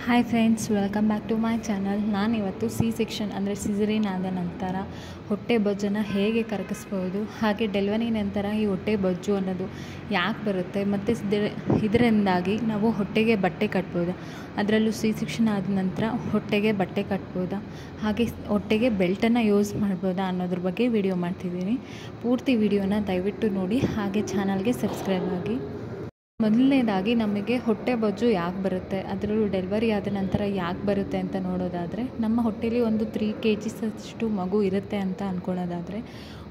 Hi friends, welcome back to my channel. ನಾನಿವತ್ತು section ಅಂದರೆ cesarean ಆದ ನಂತರ ಹೊಟ್ಟೆ ಬೊಜ್ಜನ್ನು ಹೇಗೆ ಕರಗಿಸ್ಬೋದು, ಹಾಗೆ ಡೆಲಿವರಿ ನಂತರ ಈ ಹೊಟ್ಟೆ ಬೊಜ್ಜು ಅನ್ನೋದು ಯಾಕೆ ಬರುತ್ತೆ, ಮತ್ತು ಇದರಿಂದಾಗಿ ನಾವು ಹೊಟ್ಟೆಗೆ ಬಟ್ಟೆ ಕಟ್ಬೋದಾ, ಅದರಲ್ಲೂ ಸೆಕ್ಷನ್ ಆದ ನಂತರ ಹೊಟ್ಟೆಗೆ ಬಟ್ಟೆ ಕಟ್ಬೋದಾ, ಹಾಗೆ ಹೊಟ್ಟೆಗೆ ಬೆಲ್ಟನ್ನು ಯೂಸ್ ಮಾಡ್ಬೋದಾ ಅನ್ನೋದ್ರ ಬಗ್ಗೆ ವಿಡಿಯೋ ಮಾಡ್ತಿದ್ದೀನಿ. ಪೂರ್ತಿ ವಿಡಿಯೋನ ದಯವಿಟ್ಟು ನೋಡಿ, ಹಾಗೆ ಚಾನಲ್ಗೆ ಸಬ್ಸ್ಕ್ರೈಬ್ ಆಗಿ. ಮೊದಲನೇದಾಗಿ ನಮಗೆ ಹೊಟ್ಟೆ ಬೊಜ್ಜು ಯಾಕೆ ಬರುತ್ತೆ, ಅದರಲ್ಲೂ ಡೆಲಿವರಿ ಆದ ನಂತರ ಯಾಕೆ ಬರುತ್ತೆ ಅಂತ ನೋಡೋದಾದರೆ, ನಮ್ಮ ಹೊಟ್ಟೆಯಲ್ಲಿ ಒಂದು 3 kg ಅಷ್ಟು ಮಗು ಇರುತ್ತೆ ಅಂತ ಅಂದ್ಕೊಳ್ಳೋದಾದರೆ,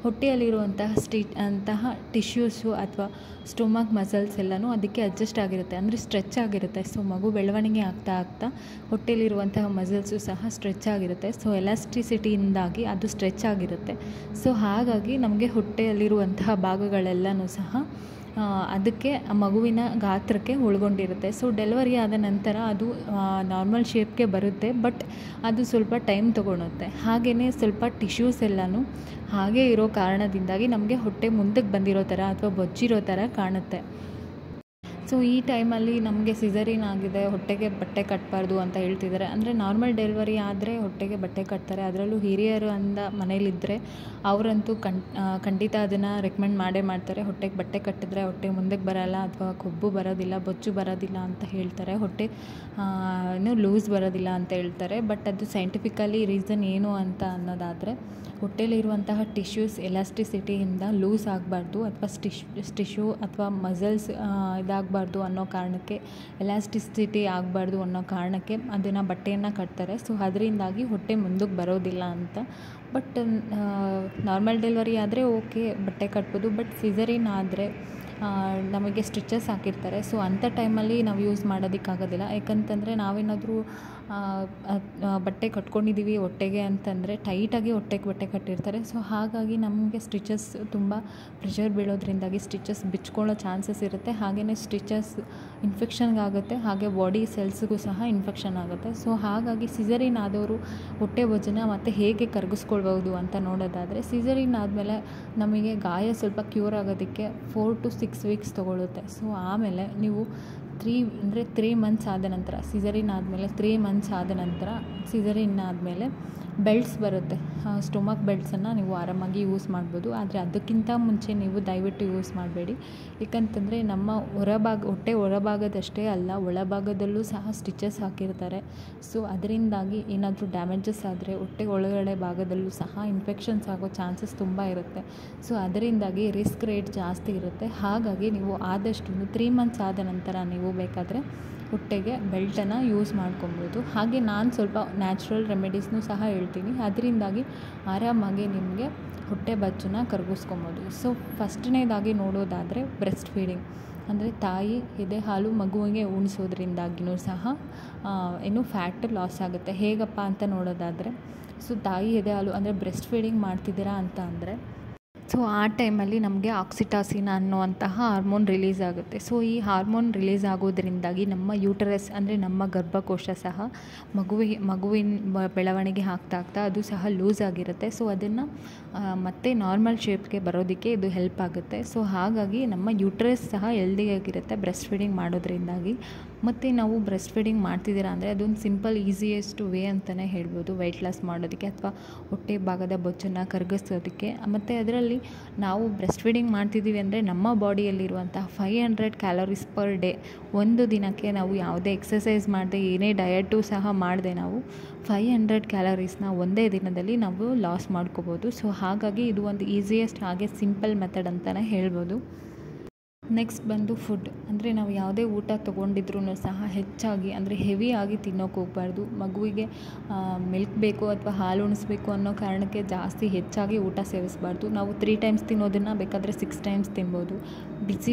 ಹೊಟ್ಟೆಯಲ್ಲಿರುವಂತಹ ಟಿಶ್ಯೂಸು ಅಥವಾ ಸ್ಟೊಮಕ್ ಮಸಲ್ಸ್ ಎಲ್ಲನೂ ಅದಕ್ಕೆ ಅಡ್ಜಸ್ಟ್ ಆಗಿರುತ್ತೆ, ಅಂದರೆ ಸ್ಟ್ರೆಚ್ ಆಗಿರುತ್ತೆ. ಸೊ ಮಗು ಬೆಳವಣಿಗೆ ಆಗ್ತಾ ಹೊಟ್ಟೆಯಲ್ಲಿರುವಂತಹ ಮಸಲ್ಸು ಸಹ ಸ್ಟ್ರೆಚ್ ಆಗಿರುತ್ತೆ. ಸೊ ಎಲಾಸ್ಟಿಸಿಟಿಯಿಂದಾಗಿ ಅದು ಸ್ಟ್ರೆಚ್ ಆಗಿರುತ್ತೆ. ಸೊ ಹಾಗಾಗಿ ನಮಗೆ ಹೊಟ್ಟೆಯಲ್ಲಿರುವಂತಹ ಭಾಗಗಳೆಲ್ಲನೂ ಸಹ ಅದಕ್ಕೆ ಮಗುವಿನ ಗಾತ್ರಕ್ಕೆ ಒಳಗೊಂಡಿರುತ್ತೆ. ಸೊ ಡೆಲಿವರಿ ಆದ ನಂತರ ಅದು ನಾರ್ಮಲ್ ಶೇಪ್ಗೆ ಬರುತ್ತೆ, ಬಟ್ ಅದು ಸ್ವಲ್ಪ ಟೈಮ್ ತೊಗೊಳುತ್ತೆ. ಹಾಗೆಯೇ ಸ್ವಲ್ಪ ಟಿಶ್ಯೂಸ್ ಎಲ್ಲನೂ ಹಾಗೆ ಇರೋ ಕಾರಣದಿಂದಾಗಿ ನಮಗೆ ಹೊಟ್ಟೆ ಮುಂದಕ್ಕೆ ಬಂದಿರೋ ಥರ ಅಥವಾ ಬೊಜ್ಜಿರೋ ಥರ ಕಾಣುತ್ತೆ. ಸೊ ಈ ಟೈಮಲ್ಲಿ ನಮಗೆ ಸಿಸರಿನ್ ಆಗಿದೆ, ಹೊಟ್ಟೆಗೆ ಬಟ್ಟೆ ಕಟ್ಟಬಾರ್ದು ಅಂತ ಹೇಳ್ತಿದ್ದಾರೆ. ಅಂದರೆ ನಾರ್ಮಲ್ ಡೆಲಿವರಿ ಆದರೆ ಹೊಟ್ಟೆಗೆ ಬಟ್ಟೆ ಕಟ್ತಾರೆ, ಅದರಲ್ಲೂ ಹಿರಿಯರು ಮನೇಲಿದ್ದರೆ ಅವರಂತೂ ಖಂಡಿತ ಅದನ್ನು ರೆಕಮೆಂಡ್ ಮಾಡ್ತಾರೆ. ಹೊಟ್ಟೆಗೆ ಬಟ್ಟೆ ಕಟ್ಟಿದ್ರೆ ಹೊಟ್ಟೆ ಮುಂದಕ್ಕೆ ಬರೋಲ್ಲ, ಅಥವಾ ಕೊಬ್ಬು ಬರೋದಿಲ್ಲ, ಬೊಜ್ಜು ಬರೋದಿಲ್ಲ ಅಂತ ಹೇಳ್ತಾರೆ, ಹೊಟ್ಟೆ ಲೂಸ್ ಬರೋದಿಲ್ಲ ಅಂತ ಹೇಳ್ತಾರೆ. ಬಟ್ ಅದು ಸೈಂಟಿಫಿಕಲಿ ರೀಸನ್ ಏನು ಅಂತ ಅನ್ನೋದಾದರೆ, ಹೊಟ್ಟೆಯಲ್ಲಿರುವಂತಹ ಟಿಶ್ಯೂಸ್ ಎಲಾಸ್ಟಿಸಿಟಿಯಿಂದ ಲೂಸ್ ಆಗಬಾರ್ದು, ಅಥವಾ ಟಿಶ್ಯೂ ಅಥವಾ ಮಸಲ್ಸ್ ಇದಾಗಬಾರ್ದು ಅನ್ನೋ ಕಾರಣಕ್ಕೆ, ಎಲಾಸ್ಟಿಸಿಟಿ ಆಗಬಾರ್ದು ಅನ್ನೋ ಕಾರಣಕ್ಕೆ ಅದನ್ನು ಬಟ್ಟೆಯನ್ನು ಕಟ್ತಾರೆ. ಸೊ ಅದರಿಂದಾಗಿ ಹೊಟ್ಟೆ ಮುಂದಕ್ಕೆ ಬರೋದಿಲ್ಲ ಅಂತ. ಬಟ್ ನಾರ್ಮಲ್ ಡೆಲಿವರಿ ಆದರೆ ಓಕೆ, ಬಟ್ಟೆ ಕಟ್ಬೋದು. ಬಟ್ ಸಿಸರಿನ್ ಆದರೆ ನಮಗೆ ಸ್ಟಿಚಸ್ ಹಾಕಿರ್ತಾರೆ. ಸೊ ಅಂಥ ಟೈಮಲ್ಲಿ ನಾವು ಯೂಸ್ ಮಾಡೋದಕ್ಕಾಗೋದಿಲ್ಲ. ಯಾಕಂತಂದರೆ ನಾವೇನಾದರೂ ಬಟ್ಟೆ ಕಟ್ಕೊಂಡಿದ್ದೀವಿ ಹೊಟ್ಟೆಗೆ ಅಂತಂದರೆ ಟೈಟಾಗಿ ಹೊಟ್ಟೆಗೆ ಬಟ್ಟೆ ಕಟ್ಟಿರ್ತಾರೆ. ಸೊ ಹಾಗಾಗಿ ನಮಗೆ ಸ್ಟಿಚಸ್ ತುಂಬ ಪ್ರೆಷರ್ ಬೀಳೋದ್ರಿಂದಾಗಿ ಸ್ಟಿಚಸ್ ಬಿಚ್ಕೊಳ್ಳೋ ಚಾನ್ಸಸ್ ಇರುತ್ತೆ. ಹಾಗೆಯೇ ಸ್ಟಿಚಸ್ ಇನ್ಫೆಕ್ಷನ್ಗಾಗುತ್ತೆ, ಹಾಗೆ ಬಾಡಿ ಸೆಲ್ಸ್ಗೂ ಸಹ ಇನ್ಫೆಕ್ಷನ್ ಆಗುತ್ತೆ. ಸೊ ಹಾಗಾಗಿ ಸಿಸರಿನ್ ಆದವರು ಹೊಟ್ಟೆ ಬೊಜ್ಜನ್ನು ಮತ್ತು ಹೇಗೆ ಕರಗಿಸ್ಕೊಳ್ಬೋದು ಅಂತ ನೋಡೋದಾದರೆ, ಸಿಸರಿನ್ ಆದಮೇಲೆ ನಮಗೆ ಗಾಯ ಸ್ವಲ್ಪ ಕ್ಯೂರ್ ಆಗೋದಕ್ಕೆ 4 to 6 weeks ತೊಗೊಳುತ್ತೆ. ಸೊ ಆಮೇಲೆ ನೀವು 3 months ಆದ ನಂತರ, ಸಿಸರಿನ್ ಆದಮೇಲೆ 3 months ಆದ ನಂತರ, ಸಿಸರಿನ್ ಆದಮೇಲೆ ಬೆಲ್ಟ್ಸ್ ಬರುತ್ತೆ, ಸ್ಟೊಮಕ್ ಬೆಲ್ಟ್ಸನ್ನು ನೀವು ಆರಾಮಾಗಿ ಯೂಸ್ ಮಾಡ್ಬೋದು. ಆದರೆ ಅದಕ್ಕಿಂತ ಮುಂಚೆ ನೀವು ದಯವಿಟ್ಟು ಯೂಸ್ ಮಾಡಬೇಡಿ. ಏಕೆಂತಂದರೆ ನಮ್ಮ ಹೊಟ್ಟೆ ಹೊರಭಾಗದಷ್ಟೇ ಅಲ್ಲ, ಒಳಭಾಗದಲ್ಲೂ ಸಹ ಸ್ಟಿಚಸ್ ಹಾಕಿರ್ತಾರೆ. ಸೊ ಅದರಿಂದಾಗಿ ಏನಾದರೂ ಡ್ಯಾಮೇಜಸ್ ಆದರೆ ಹೊಟ್ಟೆ ಒಳಗಡೆ ಭಾಗದಲ್ಲೂ ಸಹ ಇನ್ಫೆಕ್ಷನ್ಸ್ ಆಗೋ ಚಾನ್ಸಸ್ ತುಂಬ ಇರುತ್ತೆ. ಸೊ ಅದರಿಂದಾಗಿ ರಿಸ್ಕ್ ರೇಟ್ ಜಾಸ್ತಿ ಇರುತ್ತೆ. ಹಾಗಾಗಿ ನೀವು ಆದಷ್ಟು 3 months ಆದ ನಂತರ ನೀವು ಬೇಕಾದರೆ ಹೊಟ್ಟೆಗೆ ಬೆಲ್ಟನ್ನು ಯೂಸ್ ಮಾಡ್ಕೊಬೋದು. ಹಾಗೆ ನಾನು ಸ್ವಲ್ಪ ನ್ಯಾಚುರಲ್ ರೆಮಿಡೀಸ್ನೂ ಸಹ ಹೇಳ್ತೀನಿ, ಅದರಿಂದಾಗಿ ಆರಾಮಾಗಿ ನಿಮಗೆ ಹೊಟ್ಟೆ ಬೊಜ್ಜನ್ನು ಕರಗಿಸ್ಕೊಬೋದು. ಸೊ ಫಸ್ಟ್ನೇದಾಗಿ ನೋಡೋದಾದರೆ ಬ್ರೆಸ್ಟ್ ಫೀಡಿಂಗ್, ಅಂದರೆ ತಾಯಿ ಎದೆ ಹಾಲು ಮಗುವಿಗೆ ಉಣಿಸೋದ್ರಿಂದಾಗಿಯೂ ಸಹ ಫ್ಯಾಟ್ ಲಾಸ್ ಆಗುತ್ತೆ. ಹೇಗಪ್ಪ ಅಂತ ನೋಡೋದಾದರೆ, ಸೊ ತಾಯಿ ಎದೆ ಹಾಲು ಅಂದರೆ ಬ್ರೆಸ್ಟ್ ಫೀಡಿಂಗ್ ಮಾಡ್ತಿದ್ದೀರಾ ಅಂತ ಅಂದರೆ, ಸೊ ಆ ಟೈಮಲ್ಲಿ ನಮಗೆ ಆಕ್ಸಿಟಾಸಿನ್ ಅನ್ನುವಂತಹ ಹಾರ್ಮೋನ್ ರಿಲೀಸ್ ಆಗುತ್ತೆ. ಸೊ ಈ ಹಾರ್ಮೋನ್ ರಿಲೀಸ್ ಆಗೋದ್ರಿಂದಾಗಿ ನಮ್ಮ ಯೂಟರಸ್ ಅಂದರೆ ನಮ್ಮ ಗರ್ಭಕೋಶ ಸಹ ಮಗುವಿನ ಬೆಳವಣಿಗೆ ಆಗ್ತಾ ಅದು ಸಹ ಲೂಸ್ ಆಗಿರುತ್ತೆ. ಸೊ ಅದನ್ನು ಮತ್ತೆ ನಾರ್ಮಲ್ ಶೇಪ್ಗೆ ಬರೋದಕ್ಕೆ ಇದು ಹೆಲ್ಪ್ ಆಗುತ್ತೆ. ಸೊ ಹಾಗಾಗಿ ನಮ್ಮ ಯೂಟ್ರಸ್ ಸಹ ಹೆಲ್ದಿಯಾಗಿರುತ್ತೆ ಬ್ರೆಸ್ಟ್ ಫೀಡಿಂಗ್ ಮಾಡೋದ್ರಿಂದಾಗಿ. ಮತ್ತು ನಾವು ಬ್ರೆಸ್ಟ್ ಫೀಡಿಂಗ್ ಮಾಡ್ತಿದ್ದೀರಾ ಅಂದರೆ ಅದೊಂದು ಸಿಂಪಲ್ ಈಸಿಯೆಸ್ಟ್ ವೇ ಅಂತಲೇ ಹೇಳ್ಬೋದು ವೆಯ್ಟ್ ಲಾಸ್ ಮಾಡೋದಕ್ಕೆ, ಅಥವಾ ಹೊಟ್ಟೆ ಭಾಗದ ಬೊಜ್ಜನ್ನು ಕರಗಿಸೋದಕ್ಕೆ. ಮತ್ತು ಅದರಲ್ಲಿ ನಾವು ಬ್ರೆಸ್ಟ್ ಫೀಡಿಂಗ್ ಮಾಡ್ತಿದ್ದೀವಿ ಅಂದರೆ ನಮ್ಮ ಬಾಡಿಯಲ್ಲಿರುವಂತಹ 500 calories per day, ಒಂದು ದಿನಕ್ಕೆ ನಾವು ಯಾವುದೇ ಎಕ್ಸಸೈಸ್ ಮಾಡದೆ, ಏನೇ ಡಯಟು ಸಹ ಮಾಡದೆ, ನಾವು 500 calories ಒಂದೇ ದಿನದಲ್ಲಿ ನಾವು ಲಾಸ್ ಮಾಡ್ಕೋಬೋದು. ಸೊ ಹಾಗಾಗಿ ಇದು ಒಂದು ಈಸಿಯೆಸ್ಟ್ ಹಾಗೆ ಸಿಂಪಲ್ ಮೆಥಡ್ ಅಂತಲೇ ಹೇಳ್ಬೋದು. ನೆಕ್ಸ್ಟ್ ಬಂದು ಫುಡ್, ಅಂದರೆ ನಾವು ಯಾವುದೇ ಊಟ ತೊಗೊಂಡಿದ್ರೂ ಸಹ ಹೆಚ್ಚಾಗಿ ಅಂದರೆ ಹೆವಿಯಾಗಿ ತಿನ್ನೋಕೆ ಹೋಗಬಾರ್ದು. ಮಗುವಿಗೆ ಮಿಲ್ಕ್ ಬೇಕು ಅಥವಾ ಹಾಲು ಉಣಿಸ್ಬೇಕು ಅನ್ನೋ ಕಾರಣಕ್ಕೆ ಜಾಸ್ತಿ ಹೆಚ್ಚಾಗಿ ಊಟ ಸೇವಿಸಬಾರ್ದು. ನಾವು 3 times ತಿನ್ನೋದನ್ನು ಬೇಕಾದರೆ 6 times ತಿನ್ಬೋದು.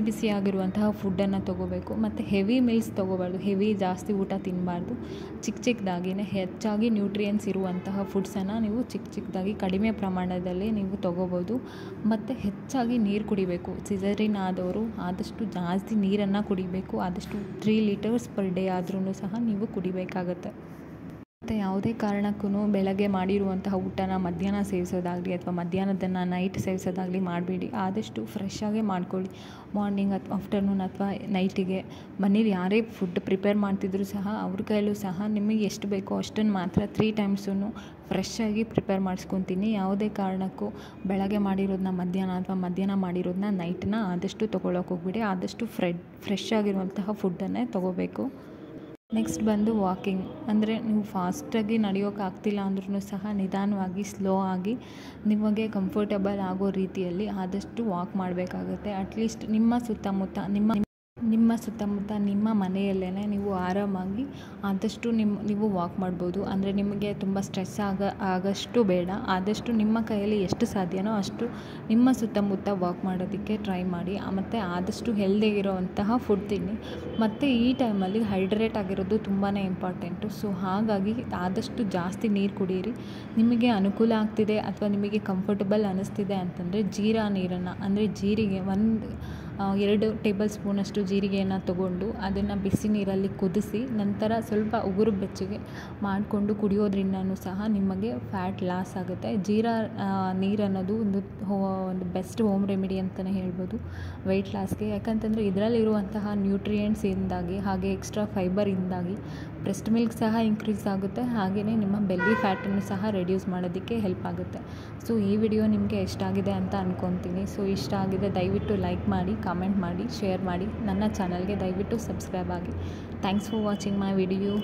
ಬಿಸಿಯಾಗಿರುವಂತಹ ಫುಡ್ಡನ್ನು ತೊಗೋಬೇಕು. ಮತ್ತು ಹೆವಿ ಮೀಲ್ಸ್ ತೊಗೋಬಾರ್ದು, ಹೆವಿ ಜಾಸ್ತಿ ಊಟ ತಿನ್ನಬಾರ್ದು. ಚಿಕ್ಕದಾಗಿಯೇ ಹೆಚ್ಚಾಗಿ ನ್ಯೂಟ್ರಿಯೆಂಟ್ಸ್ ಇರುವಂತಹ ಫುಡ್ಸನ್ನು ನೀವು ಚಿಕ್ಕದಾಗಿ ಕಡಿಮೆ ಪ್ರಮಾಣದಲ್ಲಿ ನೀವು ತೊಗೋಬೋದು. ಮತ್ತು ಹೆಚ್ಚಾಗಿ ನೀರು ಕುಡಿಬೇಕು. ಸಿಸರಿನ್ ಆದವರು ಆದಷ್ಟು ಜಾಸ್ತಿ ನೀರನ್ನು ಕುಡಿಬೇಕು. ಆದಷ್ಟು 3 liters per day ಆದ್ರೂ ಸಹ ನೀವು ಕುಡಿಬೇಕಾಗತ್ತೆ. ಮತ್ತು ಮತ್ತು ಯಾವುದೇ ಕಾರಣಕ್ಕೂ ಬೆಳಗ್ಗೆ ಮಾಡಿರುವಂತಹ ಊಟನ ಮಧ್ಯಾಹ್ನ ಸೇವಿಸೋದಾಗಲಿ ಅಥವಾ ಮಧ್ಯಾಹ್ನದನ್ನು ನೈಟ್ ಸೇವಿಸೋದಾಗಲಿ ಮಾಡಬೇಡಿ. ಆದಷ್ಟು ಫ್ರೆಶ್ಶಾಗೇ ಮಾಡ್ಕೊಳ್ಳಿ. ಮಾರ್ನಿಂಗ್ ಅಥವಾ ಆಫ್ಟರ್ನೂನ್ ಅಥವಾ ನೈಟಿಗೆ ಮನೇಲಿ ಯಾರೇ ಫುಡ್ ಪ್ರಿಪೇರ್ ಮಾಡ್ತಿದ್ರು ಸಹ ಅವ್ರ ಕೈಯಲ್ಲೂ ಸಹ ನಿಮಗೆ ಎಷ್ಟು ಬೇಕೋ ಅಷ್ಟನ್ನು ಮಾತ್ರ 3 ಟೈಮ್ಸೂ ಫ್ರೆಶ್ಶಾಗಿ ಪ್ರಿಪೇರ್ ಮಾಡಿಸ್ಕೊತೀನಿ. ಯಾವುದೇ ಕಾರಣಕ್ಕೂ ಬೆಳಗ್ಗೆ ಮಾಡಿರೋದನ್ನ ಮಧ್ಯಾಹ್ನ ಅಥವಾ ಮಧ್ಯಾಹ್ನ ಮಾಡಿರೋದನ್ನ ನೈಟನ್ನ ಆದಷ್ಟು ತೊಗೊಳಕ್ಕೆ ಹೋಗ್ಬಿಡಿ. ಆದಷ್ಟು ಫ್ರೆಶ್ ಆಗಿರುವಂತಹ ಫುಡ್ಡನ್ನೇ ತೊಗೋಬೇಕು. ನೆಕ್ಸ್ಟ್ ಬಂದು ವಾಕಿಂಗ್. ಅಂದರೆ ನೀವು ಫಾಸ್ಟಾಗಿ ನಡೆಯೋಕ್ಕಾಗ್ತಿಲ್ಲ ಅಂದ್ರೂ ಸಹ ನಿಧಾನವಾಗಿ ಸ್ಲೋ ಆಗಿ ನಿಮಗೆ ಕಂಫರ್ಟಬಲ್ ಆಗೋ ರೀತಿಯಲ್ಲಿ ಆದಷ್ಟು ವಾಕ್ ಮಾಡಬೇಕಾಗುತ್ತೆ. ಅಟ್ಲೀಸ್ಟ್ ನಿಮ್ಮ ಸುತ್ತಮುತ್ತ ನಿಮ್ಮ ಮನೆಯಲ್ಲೇ ನೀವು ಆರಾಮಾಗಿ ಆದಷ್ಟು ನೀವು ವಾಕ್ ಮಾಡ್ಬೋದು. ಅಂದರೆ ನಿಮಗೆ ತುಂಬ ಸ್ಟ್ರೆಸ್ ಆಗಷ್ಟು ಬೇಡ. ಆದಷ್ಟು ನಿಮ್ಮ ಕೈಯಲ್ಲಿ ಎಷ್ಟು ಸಾಧ್ಯನೋ ಅಷ್ಟು ನಿಮ್ಮ ಸುತ್ತಮುತ್ತ ವಾಕ್ ಮಾಡೋದಕ್ಕೆ ಟ್ರೈ ಮಾಡಿ. ಮತ್ತು ಆದಷ್ಟು ಹೆಲ್ದಿಯಾಗಿರೋವಂತಹ ಫುಡ್ ತಿನ್ನಿ. ಮತ್ತು ಈ ಟೈಮಲ್ಲಿ ಹೈಡ್ರೇಟ್ ಆಗಿರೋದು ತುಂಬಾ ಇಂಪಾರ್ಟೆಂಟು. ಸೊ ಹಾಗಾಗಿ ಆದಷ್ಟು ಜಾಸ್ತಿ ನೀರು ಕುಡೀರಿ. ನಿಮಗೆ ಅನುಕೂಲ ಆಗ್ತಿದೆ ಅಥವಾ ನಿಮಗೆ ಕಂಫರ್ಟಬಲ್ ಅನ್ನಿಸ್ತಿದೆ ಅಂತಂದರೆ ಜೀರಾ ನೀರನ್ನು, ಅಂದರೆ ಜೀರಿಗೆ 2 ಟೇಬಲ್ ಸ್ಪೂನಷ್ಟು ಜೀರಿಗೆಯನ್ನು ತೊಗೊಂಡು ಅದನ್ನು ಬಿಸಿ ನೀರಲ್ಲಿ ಕುದಿಸಿ ನಂತರ ಸ್ವಲ್ಪ ಉಗುರು ಬೆಚ್ಚಗೆ ಮಾಡಿಕೊಂಡು ಕುಡಿಯೋದ್ರಿಂದನೂ ಸಹ ನಿಮಗೆ ಫ್ಯಾಟ್ ಲಾಸ್ ಆಗುತ್ತೆ. ಜೀರಾ ನೀರು ಅನ್ನೋದು ಒಂದು ಬೆಸ್ಟ್ ಹೋಮ್ ರೆಮಿಡಿ ಅಂತಲೇ ಹೇಳ್ಬೋದು ವೆಯ್ಟ್ ಲಾಸ್ಗೆ. ಯಾಕಂತಂದರೆ ಇದರಲ್ಲಿರುವಂತಹ ನ್ಯೂಟ್ರಿಯೆಂಟ್ಸಿಂದಾಗಿ ಹಾಗೆ ಎಕ್ಸ್ಟ್ರಾ ಫೈಬರಿಂದಾಗಿ ಬ್ರೆಸ್ಟ್ ಮಿಲ್ಕ್ ಸಹ ಇನ್ಕ್ರೀಸ್ ಆಗುತ್ತೆ. ಹಾಗೆಯೇ ನಿಮ್ಮ ಬೆಲ್ಲಿ ಫ್ಯಾಟನ್ನು ಸಹ ರೆಡ್ಯೂಸ್ ಮಾಡೋದಕ್ಕೆ ಹೆಲ್ಪ್ ಆಗುತ್ತೆ. ಸೊ ಈ ವಿಡಿಯೋ ನಿಮಗೆ ಇಷ್ಟ ಆಗಿದೆ ಅಂತ ಅಂದ್ಕೊತೀನಿ. ಸೊ ಇಷ್ಟ ಆಗಿದೆ ದಯವಿಟ್ಟು ಲೈಕ್ ಮಾಡಿ, ಕಾಮೆಂಟ್ ಮಾಡಿ, ಶೇರ್ ಮಾಡಿ. ನನ್ನ ಚಾನಲ್ಗೆ ದಯವಿಟ್ಟು ಸಬ್ಸ್ಕ್ರೈಬ್ ಆಗಿ. Thanks for watching my video.